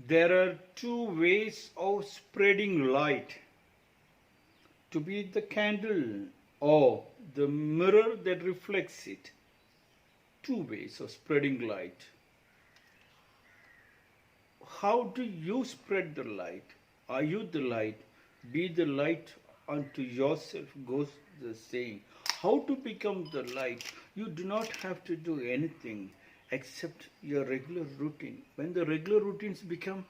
There are two ways of spreading light. To be the candle or the mirror that reflects it. Two ways of spreading light. How do you spread the light? Are you the light? Be the light unto yourself, goes the saying. How to become the light? You do not have to do anything except your regular routine. When the regular routines become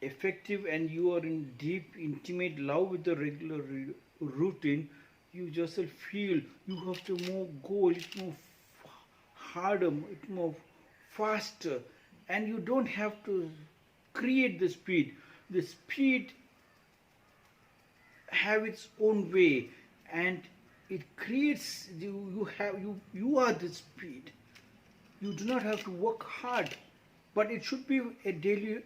effective and you are in deep, intimate love with the regular routine, you yourself feel you have to go a little more harder, a little more faster, and you don't have to create the speed. The speed have its own way, and it creates you are the speed. You do not have to work hard, but it should be a daily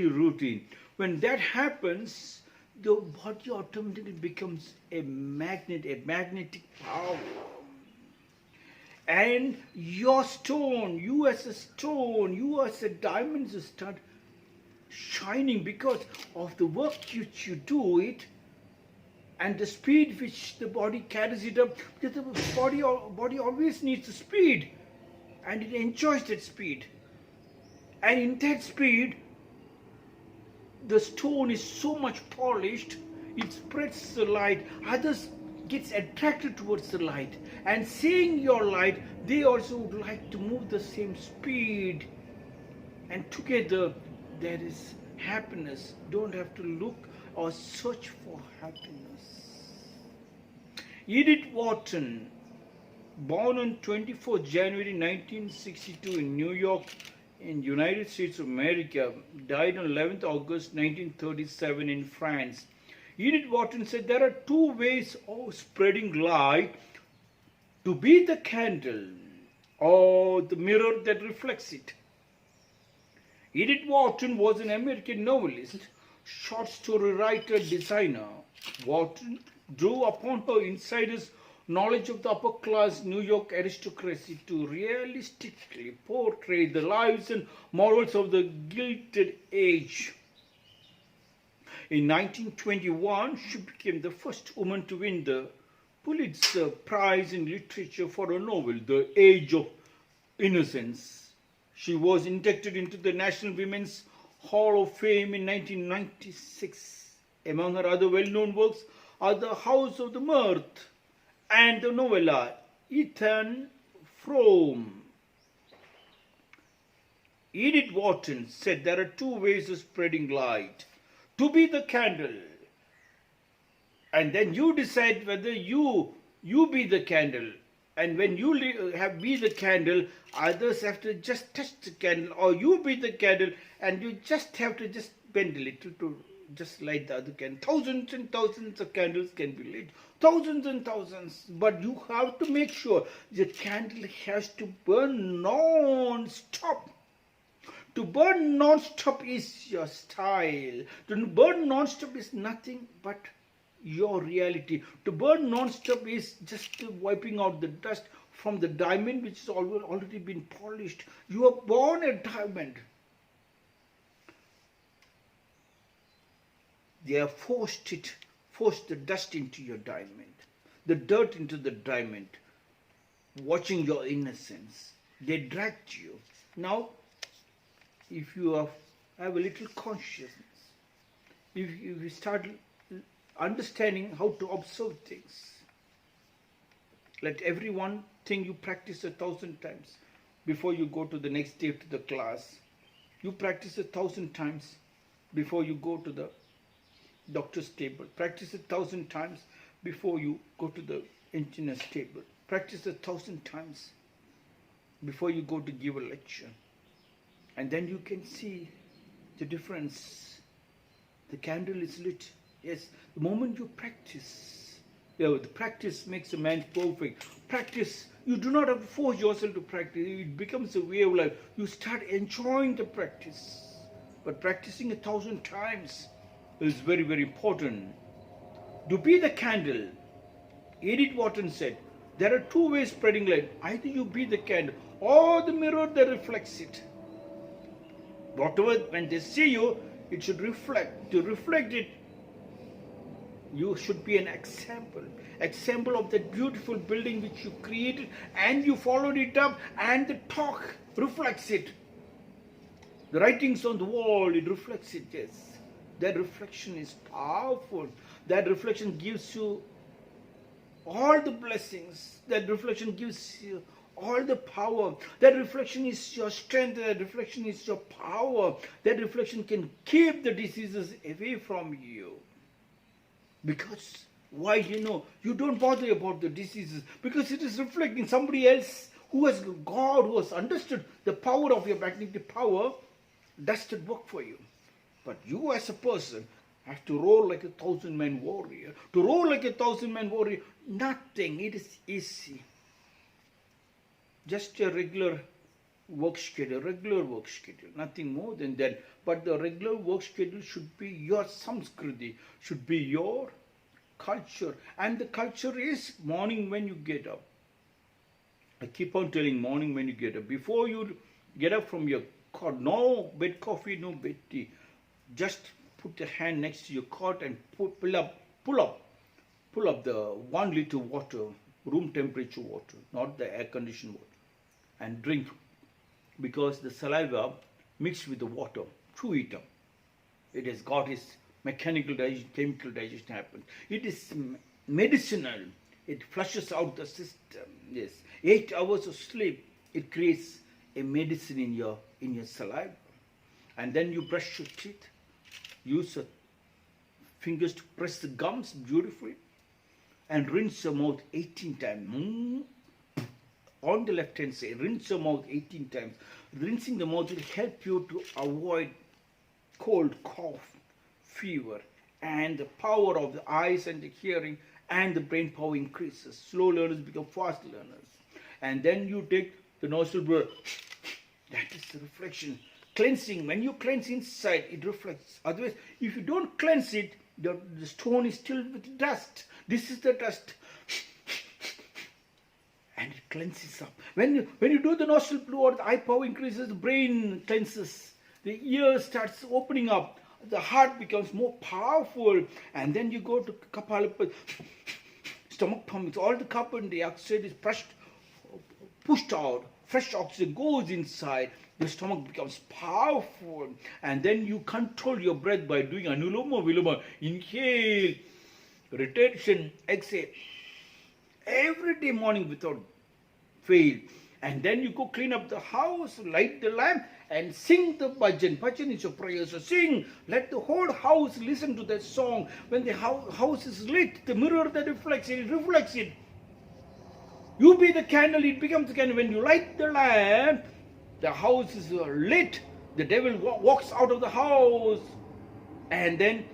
routine. When that happens, the body automatically becomes a magnetic power. And your stone, you as a diamond, start shining because of the work which you do it, and the speed which the body carries it up. Because the body always needs the speed, and it enjoys that speed. And in that speed, the stone is so much polished, it spreads the light. Others gets attracted towards the light, and seeing your light, they also would like to move the same speed, and together there is happiness. Don't have to look or search for happiness. Edith Wharton, born on 24 January 1962 in New York, in United States of America, died on 11th August 1937 in France. Edith Wharton said there are two ways of spreading light: to be the candle or the mirror that reflects it. Edith Wharton was an American novelist, short story writer, designer. Wharton drew upon her insider's knowledge of the upper-class New York aristocracy to realistically portray the lives and morals of the Gilded Age. In 1921, she became the first woman to win the Pulitzer Prize in Literature for a novel, The Age of Innocence. She was inducted into the National Women's Hall of Fame in 1996. Among her other well-known works are The House of the Mirth and the novella Ethan Frome. Edith Wharton said there are two ways of spreading light: to be the candle, and then you decide whether you be the candle, and when you be the candle, others have to just touch the candle, or you be the candle and you just have to just bend a little to just light the other candle. Thousands and thousands of candles can be lit, thousands and thousands, but you have to make sure the candle has to burn non-stop. To burn non-stop is your style. To burn non-stop is nothing but your reality. To burn non-stop is just wiping out the dust from the diamond which has already been polished. You are born a diamond. They have forced the dust into your diamond, the dirt into the diamond, watching your innocence. They dragged you. Now, if you have a little consciousness, if you start understanding how to observe things, let every one thing you practice 1,000 times before you go to the next day to the class. You practice 1,000 times before you go to the doctor's table. Practice 1,000 times before you go to the engineer's table. Practice 1,000 times before you go to give a lecture. And then you can see the difference. The candle is lit. Yes, the moment you practice, the practice makes a man perfect. Practice, you do not have to force yourself to practice. It becomes a way of life. You start enjoying the practice. But practicing 1,000 times is very, very important. To be the candle, Edith Wharton said, there are two ways spreading light. Either you be the candle or the mirror that reflects it. Whatever, when they see you, it should reflect. To reflect it, you should be an example. Example of that beautiful building which you created and you followed it up, and the talk reflects it. The writings on the wall, it reflects it, yes. That reflection is powerful. That reflection gives you all the blessings. That reflection gives you all the power. That reflection is your strength. That reflection is your power. That reflection can keep the diseases away from you. Because why? You don't bother about the diseases because it is reflecting somebody else who has God, who has understood the power of your magnetic power, does that work for you. But you as a person have to roll like a 1,000-man warrior. To roll like a 1,000-man warrior, nothing. It is easy. Just a regular work schedule, nothing more than that. But the regular work schedule should be your samskriti, should be your culture. And the culture is morning when you get up. I keep on telling morning when you get up. Before you get up from your cot, no bed coffee, no bed tea. Just put the hand next to your cot and pull up the 1 liter water, room temperature water, not the air conditioned water, and drink, because the saliva mixed with the water, chew it up. It has got its mechanical digestion, chemical digestion happens. It is medicinal. It flushes out the system. Yes, 8 hours of sleep, it creates a medicine in your saliva. And then you brush your teeth. Use your fingers to press the gums beautifully, and rinse your mouth 18 times. On the left hand side, rinse your mouth 18 times. Rinsing the mouth will help you to avoid cold, cough, fever, and the power of the eyes and the hearing and the brain power increases. Slow learners become fast learners. And then you take the nostril breath. That is the reflection. Cleansing. When you cleanse inside, it reflects. Otherwise, if you don't cleanse it, the stone is still with dust. This is the dust. And it cleanses up. When you do the nostril blow, the eye power increases, the brain cleanses, the ear starts opening up, the heart becomes more powerful, and then you go to Kapalapa, stomach tummies, all the carbon dioxide is pushed out, fresh oxygen goes inside, the stomach becomes powerful, and then you control your breath by doing anuloma viloma, inhale, retention, exhale, every day morning without fail. And then you go clean up the house, light the lamp, and sing the bhajan. Bhajan is your prayer, so sing. Let the whole house listen to that song. When the house is lit, the mirror that reflects it reflects it. You be the candle, it becomes the candle. When you light the lamp, the house is lit. The devil walks out of the house. And then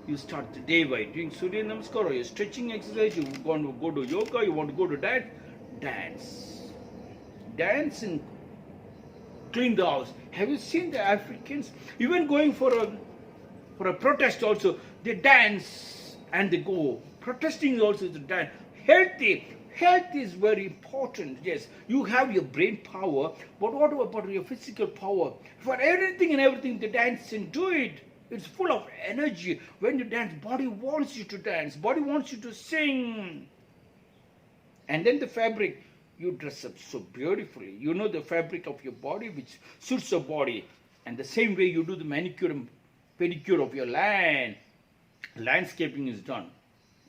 you start the day by doing Surya Namaskar, or your stretching exercise. You want to go to yoga, you want to go to dance. Dance and clean the house. Have you seen the Africans? Even going for a protest also, they dance and they go. Protesting also is a dance. Health is very important. Yes, you have your brain power, but what about your physical power? For everything and everything, they dance and do it. It's full of energy. When you dance, body wants you to dance. Body wants you to sing. And then the fabric, you dress up so beautifully. You know the fabric of your body which suits your body. And the same way you do the manicure and pedicure of your land. Landscaping is done.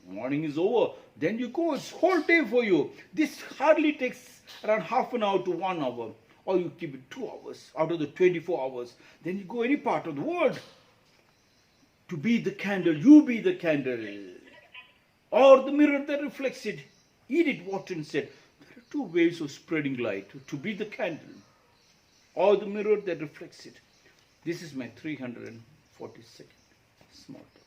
Morning is over. Then you go. It's whole day for you. This hardly takes around half an hour to 1 hour. Or you keep it 2 hours out of the 24 hours. Then you go any part of the world. To be the candle, you be the candle. Or the mirror that reflects it. Edith Wharton said, there are 2 ways of spreading light. To be the candle or the mirror that reflects it. This is my 342nd small talk.